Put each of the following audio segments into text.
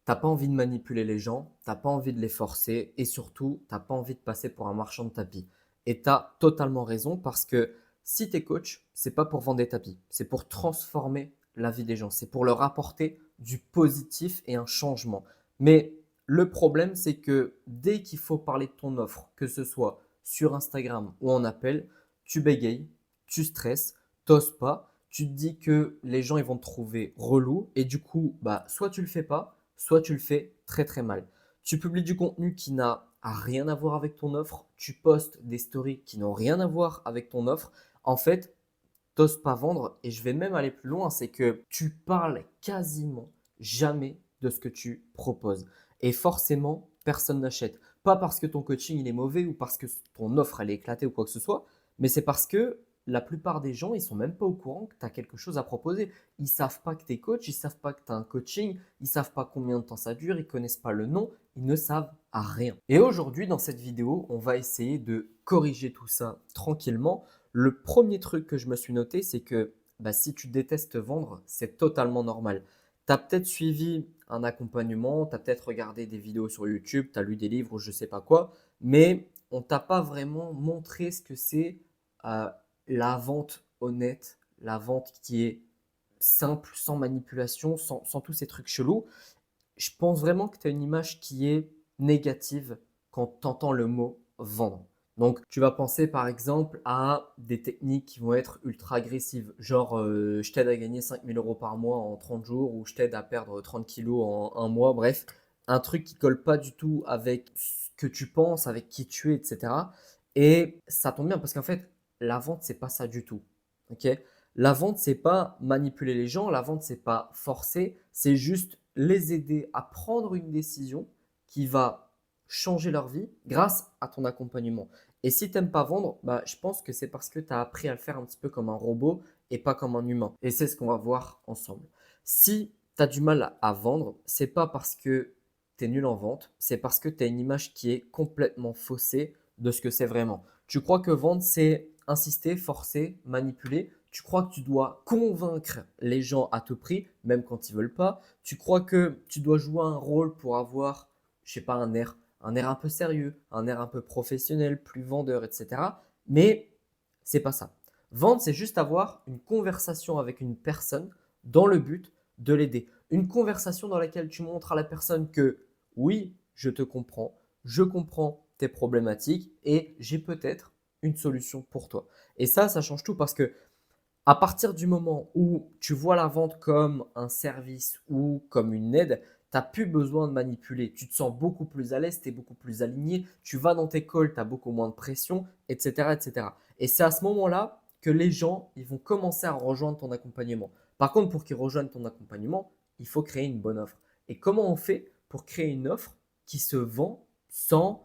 T'as pas envie de manipuler les gens, t'as pas envie de les forcer et surtout, t'as pas envie de passer pour un marchand de tapis. Et tu as totalement raison parce que si tu es coach, c'est pas pour vendre des tapis, c'est pour transformer la vie des gens, c'est pour leur apporter du positif et un changement. Mais le problème, c'est que dès qu'il faut parler de ton offre, que ce soit sur Instagram ou en appel, tu bégayes, tu stresses, t'oses pas, tu te dis que les gens ils vont te trouver relou et du coup, bah, soit tu le fais pas, soit tu le fais très très mal. Tu publies du contenu qui n'a rien à voir avec ton offre, tu postes des stories qui n'ont rien à voir avec ton offre. En fait, t'oses pas vendre et je vais même aller plus loin, c'est que tu parles quasiment jamais de ce que tu proposes. Et forcément, personne n'achète. Pas parce que ton coaching il est mauvais ou parce que ton offre elle est éclatée ou quoi que ce soit, mais c'est parce que la plupart des gens, ils sont même pas au courant que tu as quelque chose à proposer. Ils savent pas que tu es coach, ils savent pas que tu as un coaching, ils savent pas combien de temps ça dure, ils connaissent pas le nom, ils ne savent rien. Et aujourd'hui, dans cette vidéo, on va essayer de corriger tout ça tranquillement. Le premier truc que je me suis noté, c'est que bah, si tu détestes vendre, c'est totalement normal. Tu as peut-être suivi un accompagnement, tu as peut-être regardé des vidéos sur YouTube, tu as lu des livres ou je ne sais pas quoi, mais on t'a pas vraiment montré ce que c'est euh, la vente honnête, la vente qui est simple, sans manipulation, sans tous ces trucs chelous. Je pense vraiment que tu as une image qui est négative quand tu entends le mot vendre. Donc, tu vas penser par exemple à des techniques qui vont être ultra agressives, genre je t'aide à gagner 5 000 € par mois en 30 jours ou je t'aide à perdre 30 kilos en un mois, bref, un truc qui colle pas du tout avec ce que tu penses, avec qui tu es, etc. Et ça tombe bien parce qu'en fait, la vente, c'est pas ça du tout. Ok. La vente, c'est pas manipuler les gens, la vente, c'est pas forcer, c'est juste les aider à prendre une décision qui va changer leur vie grâce à ton accompagnement. Et si tu n'aimes pas vendre, bah, je pense que c'est parce que tu as appris à le faire un petit peu comme un robot et pas comme un humain. Et c'est ce qu'on va voir ensemble. Si tu as du mal à vendre, c'est pas parce que tu es nul en vente, c'est parce que tu as une image qui est complètement faussée de ce que c'est vraiment. Tu crois que vendre, c'est insister, forcer, manipuler. Tu crois que tu dois convaincre les gens à tout prix, même quand ils veulent pas. Tu crois que tu dois jouer un rôle pour avoir, je sais pas, un air un peu sérieux, un air un peu professionnel, plus vendeur, etc. Mais c'est pas ça. Vendre, c'est juste avoir une conversation avec une personne dans le but de l'aider. Une conversation dans laquelle tu montres à la personne que oui, je comprends tes problématiques et j'ai peut-être une solution pour toi. Et ça change tout parce que à partir du moment où tu vois la vente comme un service ou comme une aide, tu n'as plus besoin de manipuler. Tu te sens beaucoup plus à l'aise, tu es beaucoup plus aligné, tu vas dans tes calls, tu as beaucoup moins de pression, etc. etc. Et c'est à ce moment-là que les gens ils vont commencer à rejoindre ton accompagnement. Par contre, pour qu'ils rejoignent ton accompagnement, il faut créer une bonne offre. Et comment on fait pour créer une offre qui se vend sans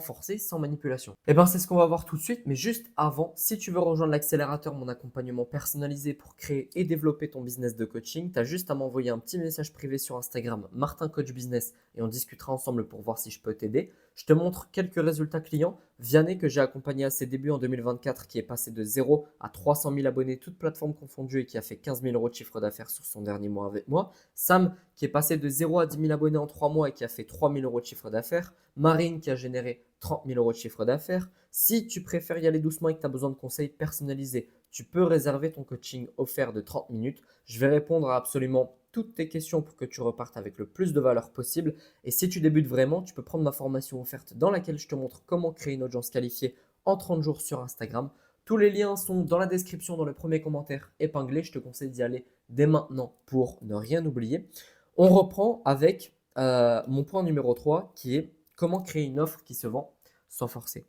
forcer, sans manipulation? Eh bien, c'est ce qu'on va voir tout de suite. Mais juste avant, si tu veux rejoindre l'accélérateur, mon accompagnement personnalisé pour créer et développer ton business de coaching, tu as juste à m'envoyer un petit message privé sur Instagram, Martin Coach Business, et on discutera ensemble pour voir si je peux t'aider. Je te montre quelques résultats clients. Vianney, que j'ai accompagné à ses débuts en 2024, qui est passé de 0 à 300 000 abonnés, toutes plateformes confondues, et qui a fait 15 000 € de chiffre d'affaires sur son dernier mois avec moi. Sam, qui est passé de 0 à 10 000 abonnés en 3 mois et qui a fait 3 000 € de chiffre d'affaires. Marine, qui a généré 30 000 € de chiffre d'affaires. Si tu préfères y aller doucement et que tu as besoin de conseils personnalisés, tu peux réserver ton coaching offert de 30 minutes. Je vais répondre à absolument toutes tes questions pour que tu repartes avec le plus de valeur possible. Et si tu débutes vraiment, tu peux prendre ma formation offerte dans laquelle je te montre comment créer une audience qualifiée en 30 jours sur Instagram. Tous les liens sont dans la description, dans le premier commentaire épinglé. Je te conseille d'y aller dès maintenant pour ne rien oublier. On reprend avec mon point numéro 3 qui est comment créer une offre qui se vend sans forcer.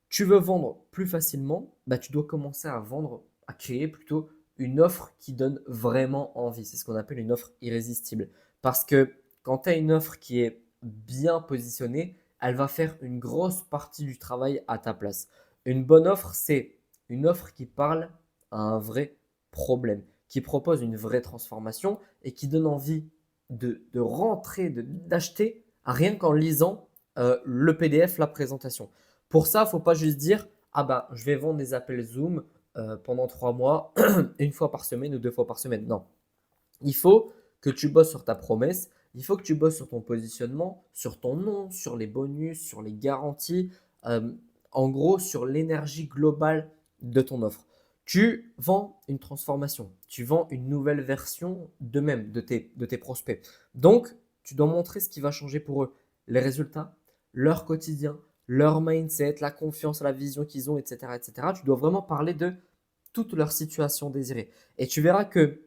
Tu veux vendre plus facilement, bah, tu dois commencer à vendre, à créer plutôt une offre qui donne vraiment envie. C'est ce qu'on appelle une offre irrésistible. Parce que quand tu as une offre qui est bien positionnée, elle va faire une grosse partie du travail à ta place. Une bonne offre, c'est une offre qui parle à un vrai problème, qui propose une vraie transformation et qui donne envie de rentrer, d'acheter rien qu'en lisant le PDF, la présentation. Pour ça, il ne faut pas juste dire ah ben je vais vendre des appels Zoom pendant 3 mois, une fois par semaine ou 2 fois par semaine. Non. Il faut que tu bosses sur ta promesse Il faut que tu bosses sur ton positionnement, sur ton nom, sur les bonus, sur les garanties, euh, en gros sur l'énergie globale de ton offre. Tu vends une transformation, tu vends une nouvelle version d'eux-mêmes, de tes prospects. Donc, tu dois montrer ce qui va changer pour eux, les résultats, leur quotidien, leur mindset, la confiance, la vision qu'ils ont, etc., etc. Tu dois vraiment parler de toute leur situation désirée. Et tu verras que,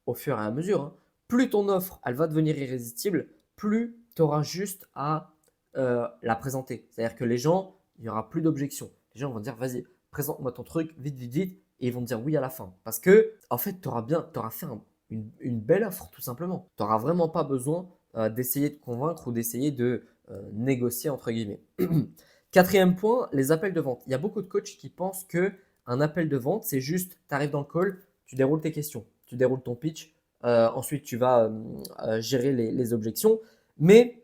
au fur et à mesure, hein, plus ton offre, elle va devenir irrésistible, plus tu auras juste à la présenter. C'est-à-dire que les gens, il n'y aura plus d'objections. Les gens vont dire, vas-y, présente-moi ton truc, vite, vite, vite, et ils vont dire oui à la fin. Parce que, en fait, tu auras fait une belle offre, tout simplement. Tu n'auras vraiment pas besoin d'essayer de convaincre ou d'essayer de négocier, entre guillemets. Quatrième point, les appels de vente. Il y a beaucoup de coachs qui pensent que un appel de vente, c'est juste, tu arrives dans le call, tu déroules tes questions, tu déroules ton pitch, ensuite tu vas gérer les objections. Mais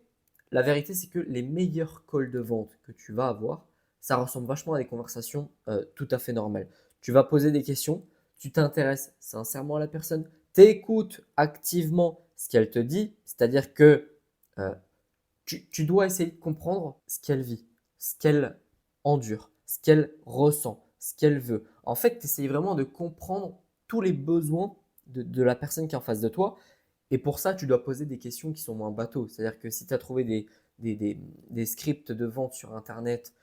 la vérité, c'est que les meilleurs calls de vente que tu vas avoir, ça ressemble vachement à des conversations tout à fait normales. Tu vas poser des questions, tu t'intéresses sincèrement à la personne, tu écoutes activement ce qu'elle te dit, c'est-à-dire que euh, tu dois essayer de comprendre ce qu'elle vit, ce qu'elle endure, ce qu'elle ressent, ce qu'elle veut. En fait, tu essayes vraiment de comprendre tous les besoins de la personne qui est en face de toi. Et pour ça, tu dois poser des questions qui sont moins bateaux. C'est-à-dire que si tu as trouvé des scripts de vente sur Internet,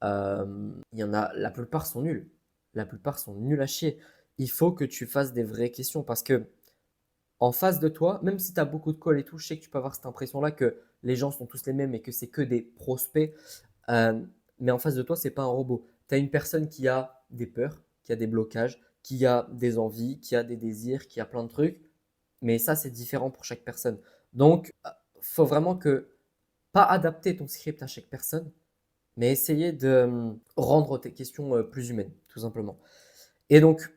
il y en a, la plupart sont nuls. La plupart sont nuls à chier. Il faut que tu fasses des vraies questions parce que en face de toi, même si tu as beaucoup de calls et tout, je sais que tu peux avoir cette impression-là que les gens sont tous les mêmes et que c'est que des prospects. Euh, mais en face de toi, c'est pas un robot. Tu as une personne qui a des peurs, qui a des blocages, qui a des envies, qui a des désirs, qui a plein de trucs. Mais ça, c'est différent pour chaque personne. Donc, faut vraiment que, pas adapter ton script à chaque personne, mais essayer de rendre tes questions plus humaines, tout simplement. Et donc,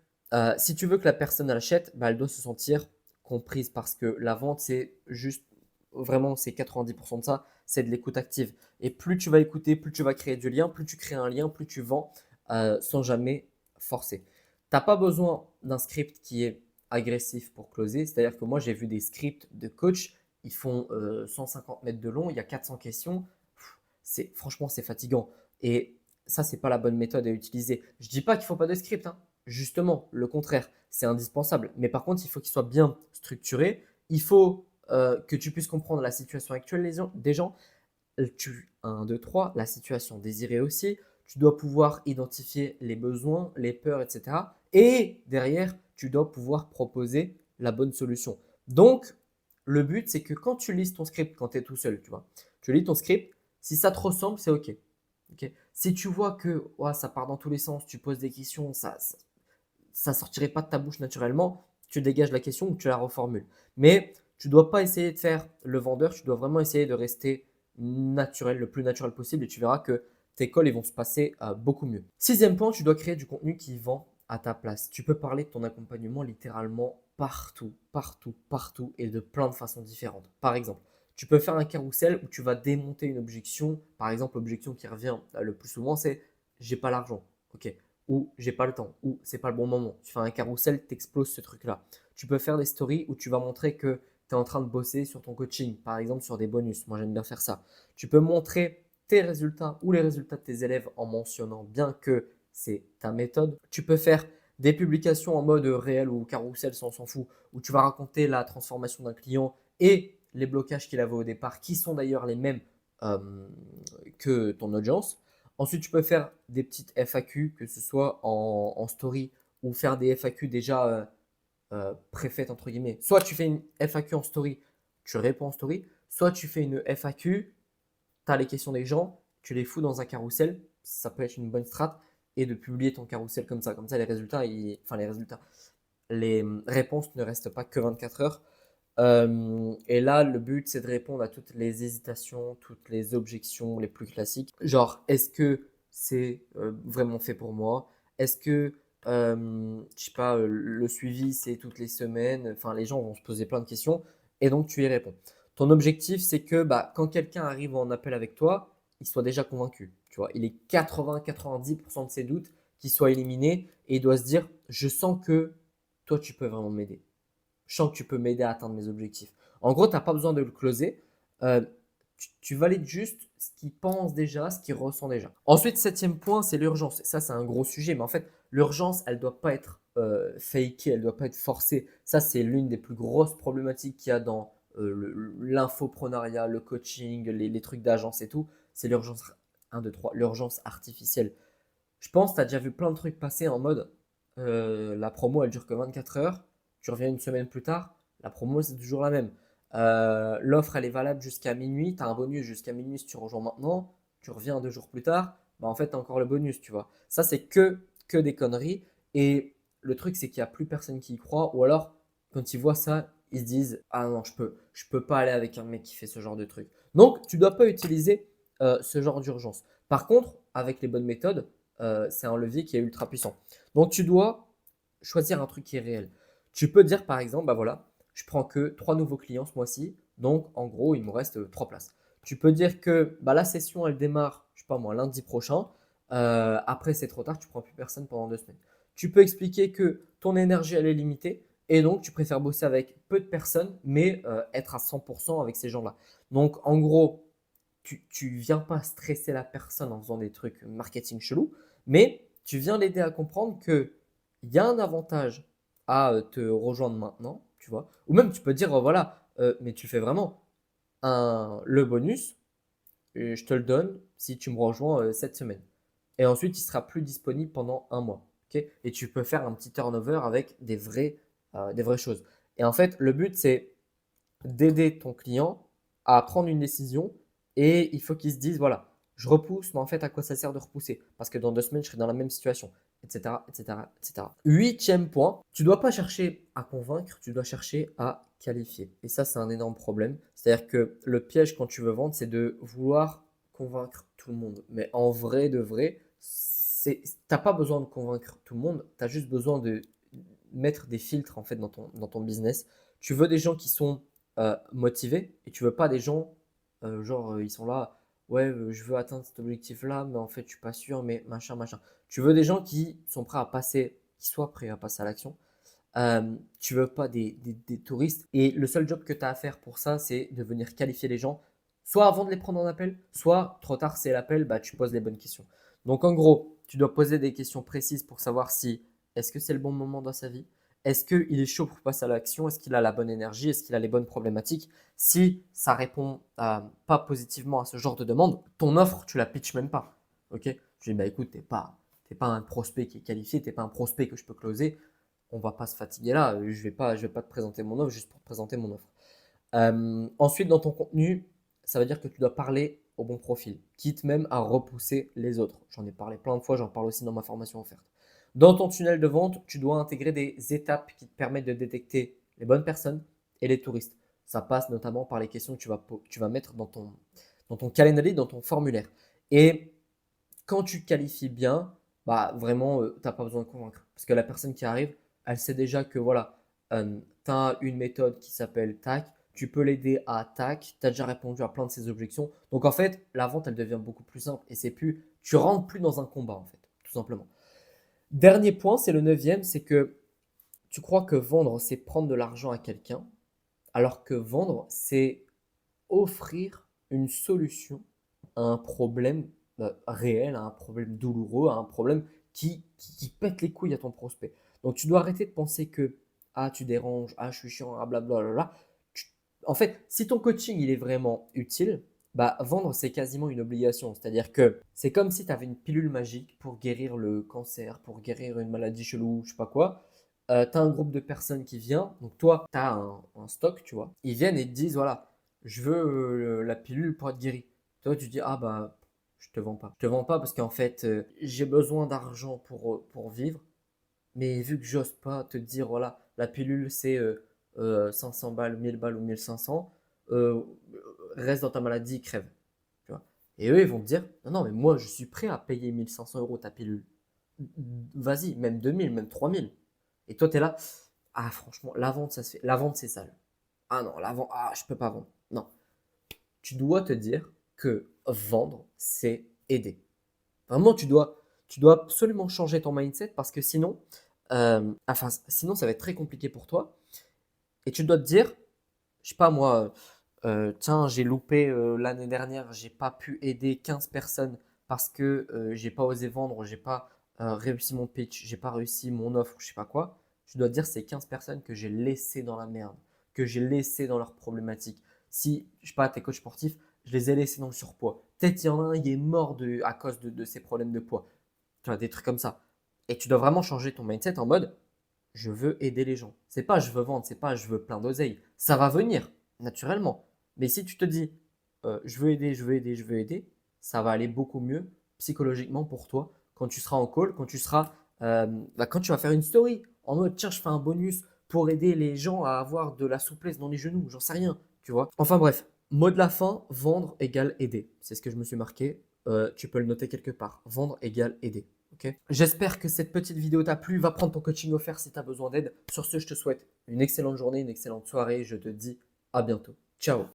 si tu veux que la personne achète, bah, elle doit se sentir comprise parce que la vente, c'est juste, vraiment, c'est 90% de ça, c'est de l'écoute active. Et plus tu vas écouter, plus tu vas créer du lien, plus tu crées un lien, plus tu vends sans jamais forcer. Tu n'as pas besoin d'un script qui est agressif pour closer. C'est-à-dire que moi, j'ai vu des scripts de coach, ils font 150 mètres de long, il y a 400 questions. Franchement, c'est fatigant. Et ça, c'est pas la bonne méthode à utiliser. Je dis pas qu'il faut pas de script, hein. Justement, le contraire, c'est indispensable. Mais par contre, il faut qu'il soit bien structuré. Il faut que tu puisses comprendre la situation actuelle des gens. 1, 2, 3, la situation désirée aussi. Tu dois pouvoir identifier les besoins, les peurs, etc. Et derrière, tu dois pouvoir proposer la bonne solution. Donc, le but, c'est que quand tu lis ton script, quand tu es tout seul, tu vois, tu lis ton script, si ça te ressemble, c'est OK. Ok. Si tu vois que ouais, ça part dans tous les sens, tu poses des questions, ça sortirait pas de ta bouche naturellement, tu dégages la question ou tu la reformules. Mais tu dois pas essayer de faire le vendeur, tu dois vraiment essayer de rester naturel, le plus naturel possible et tu verras que tes calls ils vont se passer beaucoup mieux. Sixième point, tu dois créer du contenu qui vend à ta place. Tu peux parler de ton accompagnement littéralement partout, partout, partout et de plein de façons différentes. Par exemple, tu peux faire un carrousel où tu vas démonter une objection. Par exemple, l'objection qui revient le plus souvent, c'est j'ai pas l'argent. Ok, ou j'ai pas le temps, ou c'est pas le bon moment. Tu fais un carrousel, t'exploses ce truc-là. Tu peux faire des stories où tu vas montrer que tu es en train de bosser sur ton coaching, par exemple sur des bonus. Moi, j'aime bien faire ça. Tu peux montrer tes résultats ou les résultats de tes élèves en mentionnant bien que c'est ta méthode. Tu peux faire des publications en mode réel ou carrousel, ça on s'en fout, où tu vas raconter la transformation d'un client et les blocages qu'il avait au départ, qui sont d'ailleurs les mêmes que ton audience. Ensuite, tu peux faire des petites FAQ, que ce soit en story ou faire des FAQ déjà préfaites, entre guillemets. Soit tu fais une FAQ en story, tu réponds en story, soit tu fais une FAQ, tu as les questions des gens, tu les fous dans un carrousel, ça peut être une bonne strat, et de publier ton carrousel comme ça. Comme ça, les réponses ne restent pas que 24 heures. Et là, le but, c'est de répondre à toutes les hésitations, toutes les objections les plus classiques. Genre, est-ce que c'est vraiment fait pour moi? Est-ce que, je sais pas, le suivi, c'est toutes les semaines? Enfin, les gens vont se poser plein de questions et donc tu y réponds. Ton objectif, c'est que bah, quand quelqu'un arrive en appel avec toi, il soit déjà convaincu. Tu vois, il est 80-90% de ses doutes qui soient éliminés et il doit se dire, je sens que toi, tu peux vraiment m'aider. Je sens que tu peux m'aider à atteindre mes objectifs. En gros, tu n'as pas besoin de le closer. Euh, tu valides juste ce qu'il pense déjà, ce qu'il ressent déjà. Ensuite, septième point, c'est l'urgence. Ça, c'est un gros sujet, mais en fait, l'urgence, elle ne doit pas être fakée, elle ne doit pas être forcée. Ça, c'est l'une des plus grosses problématiques qu'il y a dans l'infoprenariat, le coaching, les trucs d'agence et tout. C'est l'urgence 1, 2, 3, l'urgence artificielle. Je pense que tu as déjà vu plein de trucs passer en mode la promo, elle dure que 24 heures. Tu reviens une semaine plus tard, la promo, c'est toujours la même. L'offre, elle est valable jusqu'à minuit. Tu as un bonus jusqu'à minuit si tu rejoins maintenant. Tu reviens 2 jours plus tard. Bah, en fait, tu as encore le bonus, tu vois. Ça, c'est que des conneries. Et le truc, c'est qu'il n'y a plus personne qui y croit. Ou alors, quand ils voient ça, ils se disent ah non, je peux pas aller avec un mec qui fait ce genre de truc. Donc, tu ne dois pas utiliser ce genre d'urgence. Par contre, avec les bonnes méthodes, c'est un levier qui est ultra puissant. Donc, tu dois choisir un truc qui est réel. Tu peux dire par exemple, bah voilà, je prends que 3 nouveaux clients ce mois-ci, donc en gros, il me reste 3 places. Tu peux dire que bah, la session, elle démarre, je sais pas moi, lundi prochain. Après, c'est trop tard, tu prends plus personne pendant 2 semaines. Tu peux expliquer que ton énergie, elle est limitée et donc tu préfères bosser avec peu de personnes, mais être à 100% avec ces gens-là. Donc, en gros, tu viens pas stresser la personne en faisant des trucs marketing chelous, mais tu viens l'aider à comprendre que il y a un avantage à te rejoindre maintenant, tu vois. Ou même tu peux dire, voilà, mais tu fais vraiment le bonus, je te le donne si tu me rejoins cette semaine. Et ensuite, il sera plus disponible pendant un mois. Ok. Et tu peux faire un petit turnover avec des vraies choses. Et en fait, le but, c'est d'aider ton client à prendre une décision et il faut qu'il se dise, voilà, je repousse, mais en fait, à quoi ça sert de repousser? Parce que dans 2 semaines, je serai dans la même situation, etc., etc., etc. Huitième point, tu ne dois pas chercher à convaincre, tu dois chercher à qualifier. Et ça, c'est un énorme problème. C'est-à-dire que le piège quand tu veux vendre, c'est de vouloir convaincre tout le monde. Mais en vrai, de vrai, tu n'as pas besoin de convaincre tout le monde, tu as juste besoin de mettre des filtres en fait dans ton business. Tu veux des gens qui sont motivés et tu veux pas des gens genre ils sont là, ouais, je veux atteindre cet objectif-là, mais en fait je suis pas sûr, mais machin, machin. Tu veux des gens qui sont prêts à passer, qui soient prêts à passer à l'action. Tu veux pas des touristes. Et le seul job que tu as à faire pour ça, c'est de venir qualifier les gens, soit avant de les prendre en appel, soit trop tard, c'est l'appel, bah, tu poses les bonnes questions. Donc en gros, tu dois poser des questions précises pour savoir si est-ce que c'est le bon moment dans sa vie, est-ce qu'il est chaud pour passer à l'action, est-ce qu'il a la bonne énergie, est-ce qu'il a les bonnes problématiques. Si ça répond pas positivement à ce genre de demande, ton offre, tu la pitches même pas. Ok. Je dis, bah écoute, t'es pas un prospect qui est qualifié, t'es pas un prospect que je peux closer, on va pas se fatiguer là. Je vais pas te présenter mon offre juste pour te présenter mon offre. Ensuite, dans ton contenu, ça veut dire que tu dois parler au bon profil, quitte même à repousser les autres. J'en ai parlé plein de fois, j'en parle aussi dans ma formation offerte. Dans ton tunnel de vente, tu dois intégrer des étapes qui te permettent de détecter les bonnes personnes et les touristes. Ça passe notamment par les questions que tu vas mettre dans ton calendrier, dans ton formulaire. Et quand tu qualifies bien, bah vraiment, tu n'as pas besoin de convaincre. Parce que la personne qui arrive, elle sait déjà que voilà, tu as une méthode qui s'appelle TAC, tu peux l'aider à TAC, tu as déjà répondu à plein de ses objections. Donc en fait, la vente, elle devient beaucoup plus simple et c'est plus, tu rentres plus dans un combat en fait, tout simplement. Dernier point, c'est le neuvième, c'est que tu crois que vendre, c'est prendre de l'argent à quelqu'un, alors que vendre, c'est offrir une solution à un problème réel, à un problème douloureux, à un problème qui pète les couilles à ton prospect. Donc tu dois arrêter de penser que ah tu déranges, ah je suis chiant, ah blablabla. En fait, si ton coaching il est vraiment utile, bah vendre c'est quasiment une obligation. C'est-à-dire que c'est comme si tu avais une pilule magique pour guérir le cancer, pour guérir une maladie chelou, je sais pas quoi. Tu as un groupe de personnes qui vient, donc toi, tu as un stock, tu vois. Ils viennent et te disent, voilà, je veux la pilule pour être guéri. Toi, tu dis, ah bah, je te vends pas. Je te vends pas parce qu'en fait, j'ai besoin d'argent pour vivre. Mais vu que j'ose pas te dire, voilà, la pilule, c'est 500 balles, 1000 balles ou 1500, euh, reste dans ta maladie, crève. Tu vois. Et eux, ils vont te dire, non, non, mais moi, je suis prêt à payer 1500 € ta pilule. Vas-y, même 2000, même 3000. Et toi, tu es là, ah, franchement, la vente, ça se fait. La vente, c'est sale. Ah non, la vente, ah, je peux pas vendre. Non. Tu dois te dire que vendre, c'est aider. Vraiment, tu dois absolument changer ton mindset parce que sinon ça va être très compliqué pour toi. Et tu dois te dire, Je sais pas moi, tiens, j'ai loupé l'année dernière, j'ai pas pu aider 15 personnes parce que j'ai pas osé vendre, j'ai pas réussi mon pitch, j'ai pas réussi mon offre, je sais pas quoi. Je dois dire ces 15 personnes que j'ai laissées dans la merde, que j'ai laissées dans leurs problématiques. Si, je sais pas, t'es coach sportif, je les ai laissés dans le surpoids. Peut-être il y en a un, il est mort à cause de ses problèmes de poids. Tu vois, des trucs comme ça. Et tu dois vraiment changer ton mindset en mode je veux aider les gens. C'est pas je veux vendre, c'est pas je veux plein d'oseille. Ça va venir naturellement. Mais si tu te dis je veux aider, je veux aider, je veux aider, ça va aller beaucoup mieux psychologiquement pour toi quand tu seras en call, quand tu seras quand tu vas faire une story en mode tiens, je fais un bonus pour aider les gens à avoir de la souplesse dans les genoux, j'en sais rien, tu vois. Enfin bref, mot de la fin, vendre égale aider. C'est ce que je me suis marqué. Tu peux le noter quelque part. Vendre égale aider. Ok. J'espère que cette petite vidéo t'a plu. Va prendre ton coaching offert si tu as besoin d'aide. Sur ce, je te souhaite une excellente journée, une excellente soirée. Je te dis à bientôt. Ciao.